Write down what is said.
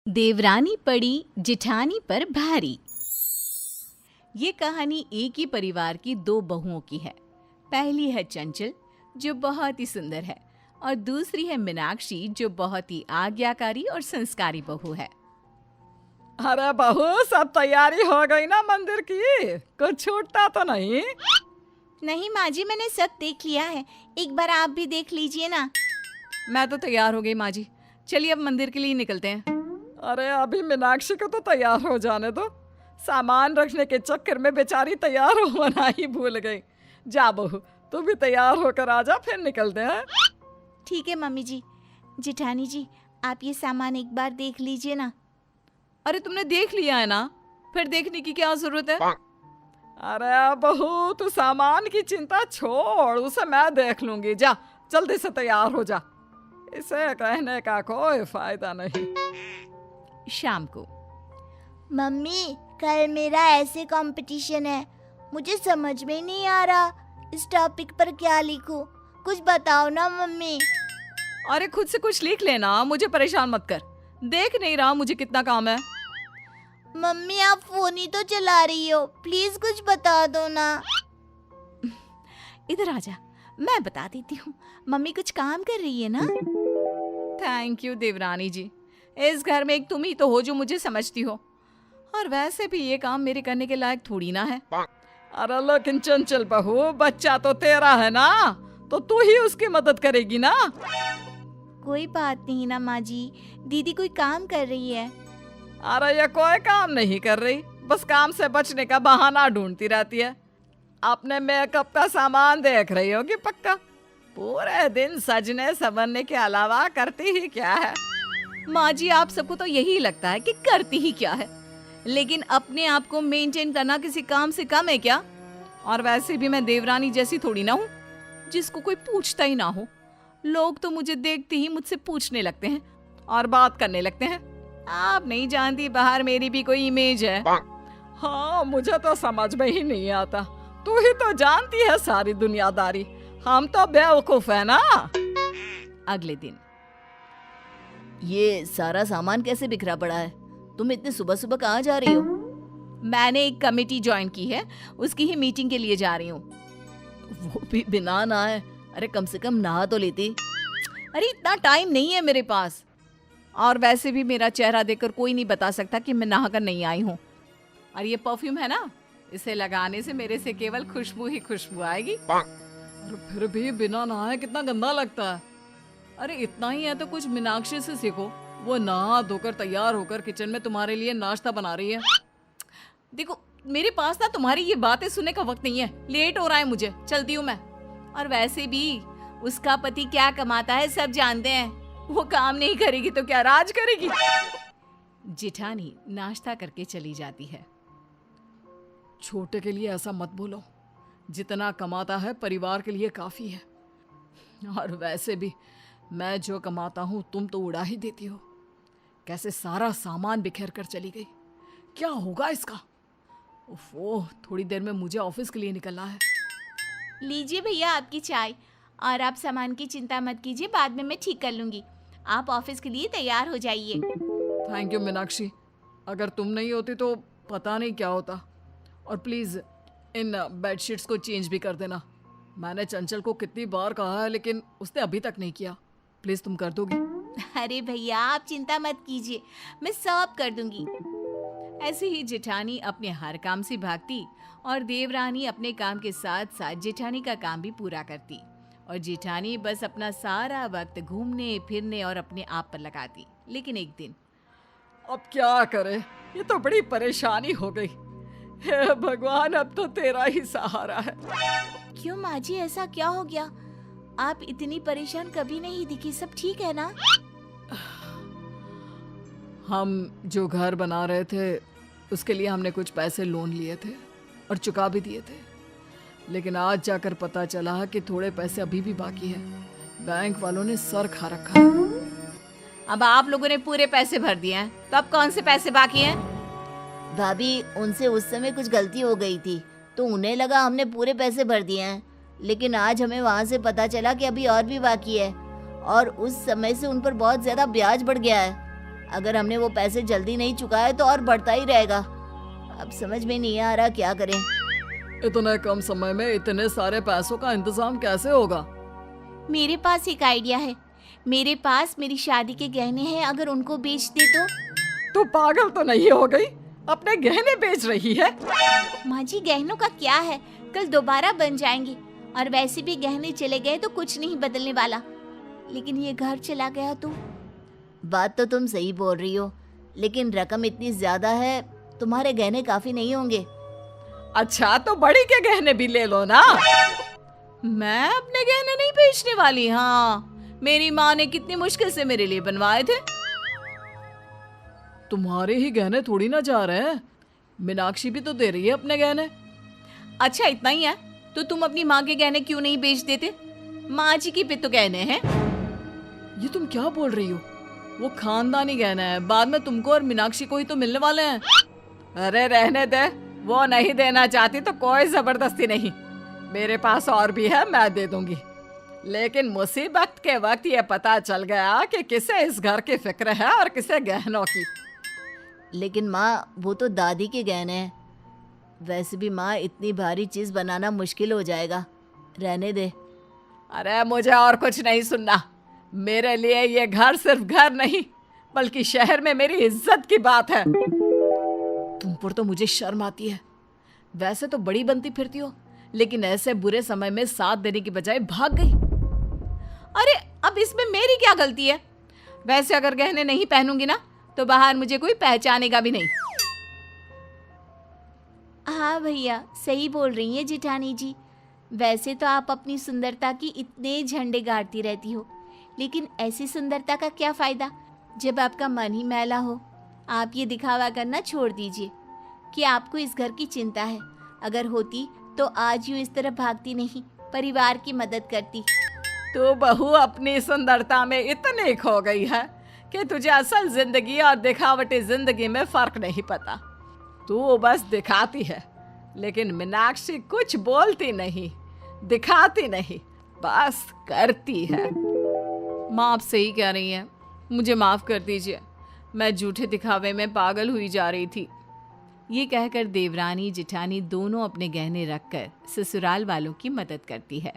देवरानी पड़ी जिठानी पर भारी। ये कहानी एक ही परिवार की दो बहुओं की है। पहली है चंचल जो बहुत ही सुंदर है और दूसरी है मीनाक्षी जो बहुत ही आज्ञाकारी और संस्कारी बहू है। अरे बहू, सब तैयारी हो गई ना मंदिर की? कुछ छूटता तो नहीं? नहीं माँ जी, मैंने सब देख लिया है, एक बार आप भी देख लीजिए ना। मैं तो तैयार हो गई माँ जी, चलिए अब मंदिर के लिए निकलते हैं। अरे अभी मीनाक्षी को तो तैयार हो जाने दो, सामान रखने के चक्कर में बेचारी तैयार होना ही भूल गई। जा बहू, तू भी तैयार होकर आ जा, फिर निकलते हैं। ठीक है मम्मी जी। जिठानी जी, आप ये सामान एक बार देख लीजिए ना। अरे तुमने देख लिया है ना, फिर देखने की क्या जरूरत है? अरे बहू, तू सामान की चिंता छोड़, उसे मैं देख लूंगी। जा जल्दी से तैयार हो जा, इसे कहने का कोई फायदा नहीं। शाम को मम्मी, कल मेरा ऐसे कंपटीशन है, मुझे समझ में नहीं आ रहा इस टॉपिक पर क्या लिखूं, कुछ बताओ ना मम्मी। अरे खुद से कुछ लिख लेना, मुझे परेशान मत कर। देख नहीं रहा मुझे कितना काम है? मम्मी, आप फोन ही तो चला रही हो, प्लीज कुछ बता दो ना। इधर आजा, मैं बता देती हूँ। मम्मी कुछ काम कर रही है ना। थैंक यू देवरानी जी, इस घर में एक तुम ही तो हो जो मुझे समझती हो, और वैसे भी ये काम मेरे करने के लायक थोड़ी ना है। अरे लेकिन चंचल बहू, बच्चा तो तेरा है ना, तो तू ही उसकी मदद करेगी ना। कोई बात नहीं ना माँ जी, दीदी कोई काम कर रही है। अरे ये कोई काम नहीं कर रही, बस काम से बचने का बहाना ढूंढती रहती है। अपने मेकअप का सामान देख रही होगी पक्का। पूरे दिन सजने संवरने के अलावा करती ही क्या है? माँ जी, आप सबको तो यही लगता है कि करती ही क्या है, लेकिन अपने आप को मेंटेन करना किसी काम से कम है क्या? और वैसे भी मैं देवरानी जैसी थोड़ी ना हूँ जिसको कोई पूछता ही ना हो। लोग तो मुझे देखते ही मुझसे पूछने लगते हैं और बात करने लगते हैं। आप नहीं जानती, बाहर मेरी भी कोई इमेज है। हाँ, मुझे तो समझ में ही नहीं आता, तू ही तो जानती है सारी दुनियादारी, हम तो बेवकूफ है ना। अगले दिन ये सारा सामान कैसे बिखरा पड़ा है? तुम इतने सुबह सुबह कहाँ जा रही हो? मैंने एक कमेटी ज्वाइन की है, उसकी ही मीटिंग के लिए जा रही हूँ। वो भी बिना नहाए? अरे कम से कम नहा तो लेती। अरे इतना टाइम नहीं है मेरे पास, और वैसे भी मेरा चेहरा देखकर कोई नहीं बता सकता कि मैं नहाकर नहीं आई हूँ। और ये परफ्यूम है ना, इसे लगाने से मेरे से केवल खुशबू ही खुशबू आएगी। फिर भी बिना नहाए कितना गंदा लगता है। अरे इतना ही है तो कुछ मीनाक्षी से सीखो, वो नहा धोकर तैयार होकर किचन में तुम्हारे लिए नाश्ता बना रही है। देखो मेरे पास ना तुम्हारी ये बातें सुनने का वक्त नहीं है, लेट हो रहा है मुझे, चलती हूँ मैं। और वैसे भी उसका पति क्या कमाता है सब जानते हैं, वो काम नहीं करेगी तो क्या राज करेगी? जिठानी नाश्ता करके चली जाती है। छोटे के लिए ऐसा मत बोलो, जितना कमाता है परिवार के लिए काफी है, और वैसे भी मैं जो कमाता हूँ तुम तो उड़ा ही देती हो। कैसे सारा सामान बिखेर कर चली गई, क्या होगा इसका? ओह, थोड़ी देर में मुझे ऑफिस के लिए निकलना है। लीजिए भैया आपकी चाय, और आप सामान की चिंता मत कीजिए, बाद में मैं ठीक कर लूंगी। आप ऑफिस के लिए तैयार हो जाइए। थैंक यू मीनाक्षी, अगर तुम नहीं होती तो पता नहीं क्या होता। और प्लीज़ इन बेडशीट्स को चेंज भी कर देना। मैंने चंचल को कितनी बार कहा है, लेकिन उसने अभी तक नहीं किया। प्लीज़ तुम कर दोगी? अरे भैया आप चिंता मत कीजिए, मैं सब कर दूंगी। ऐसे ही जेठानी अपने हर काम से भागती और देवरानी अपने काम के साथ साथ जेठानी का काम भी पूरा करती, और जेठानी बस अपना सारा वक्त घूमने फिरने और अपने आप पर लगाती। लेकिन एक दिन, अब क्या करे, ये तो बड़ी परेशानी हो गई। हे भगवान, अब तो तेरा ही सहारा है। क्यों माँ जी, ऐसा क्या हो गया? आप इतनी परेशान कभी नहीं दिखी, सब ठीक है ना? हम जो घर बना रहे थे उसके लिए हमने कुछ पैसे लोन लिए थे और चुका भी दिए थे, लेकिन आज जाकर पता चला कि थोड़े पैसे अभी भी बाकी है। बैंक वालों ने सर खा रखा है। अब आप लोगों ने पूरे पैसे भर दिए हैं, तो अब कौन से पैसे बाकी हैं? भाभी, उनसे उस समय कुछ गलती हो गई थी, तो उन्हें लगा हमने पूरे पैसे भर दिए हैं, लेकिन आज हमें वहाँ से पता चला कि अभी और भी बाकी है, और उस समय से उन पर बहुत ज्यादा ब्याज बढ़ गया है। अगर हमने वो पैसे जल्दी नहीं चुकाए तो और बढ़ता ही रहेगा। अब समझ में नहीं आ रहा क्या करें। इतने कम समय में इतने सारे पैसों का इंतजाम कैसे होगा? मेरे पास एक आइडिया है। मेरे पास मेरी शादी के गहने हैं, अगर उनको बेच दे तो। तू पागल तो नहीं हो गई? अपने गहने बेच रही है? माँ जी, गहनों का क्या है, कल दोबारा बन जाएंगे, और वैसे भी गहने चले गए तो कुछ नहीं बदलने वाला, लेकिन ये घर चला गया तो। बात तो तुम सही बोल रही हो, लेकिन रकम इतनी ज्यादा है, तुम्हारे गहने काफी नहीं होंगे। अच्छा, तो बड़ी के गहने भी ले लो ना। मैं अपने गहने नहीं बेचने वाली। हाँ, मेरी माँ ने कितनी मुश्किल से मेरे लिए बनवाए थे। तुम्हारे ही गहने थोड़ी ना जा रहे हैं, मीनाक्षी भी तो दे रही है अपने गहने। अच्छा, इतना ही है तो तुम अपनी माँ के गहने क्यों नहीं बेच देते? माँ जी की भी तो गहने हैं। ये तुम क्या बोल रही हो? वो खानदानी गहना है, बाद में तुमको और मीनाक्षी को ही तो मिलने वाले हैं। अरे रहने दे, वो नहीं देना चाहती तो कोई जबरदस्ती नहीं, मेरे पास और भी है, मैं दे दूंगी। लेकिन मुसीबत के वक्त ये पता चल गया कि किसे इस घर की फिक्र है और किसे गहनों की। लेकिन माँ, वो तो दादी के गहने हैं। वैसे भी माँ, इतनी भारी चीज बनाना मुश्किल हो जाएगा, रहने दे। अरे मुझे और कुछ नहीं सुनना। मेरे लिए ये घर सिर्फ घर नहीं, बल्कि शहर में मेरी इज्जत की बात है। तुम पर तो मुझे शर्म आती है। वैसे तो बड़ी बनती फिरती हो, लेकिन ऐसे बुरे समय में साथ देने की बजाय भाग गई। अरे अब इसमें मेरी क्या गलती है? वैसे अगर गहने नहीं पहनूंगी ना तो बाहर मुझे कोई पहचानेगा भी नहीं। हाँ भैया, सही बोल रही हैं जेठानी जी। वैसे तो आप अपनी सुंदरता की इतने झंडे गाड़ती रहती हो, लेकिन ऐसी सुंदरता का क्या फायदा जब आपका मन ही मैला हो। आप ये दिखावा करना छोड़ दीजिए कि आपको इस घर की चिंता है। अगर होती तो आज यूं इस तरह भागती नहीं, परिवार की मदद करती। तू बहू अपनी सुंदरता में इतनी खो गई है कि तुझे असल जिंदगी और दिखावटी जिंदगी में फर्क नहीं पता। तू बस दिखाती है, लेकिन मीनाक्षी कुछ बोलती नहीं, दिखाती नहीं, बस करती है। माँ, आप सही कह रही हैं, मुझे माफ कर दीजिए, मैं झूठे दिखावे में पागल हुई जा रही थी। ये कहकर देवरानी जेठानी दोनों अपने गहने रखकर ससुराल वालों की मदद करती है।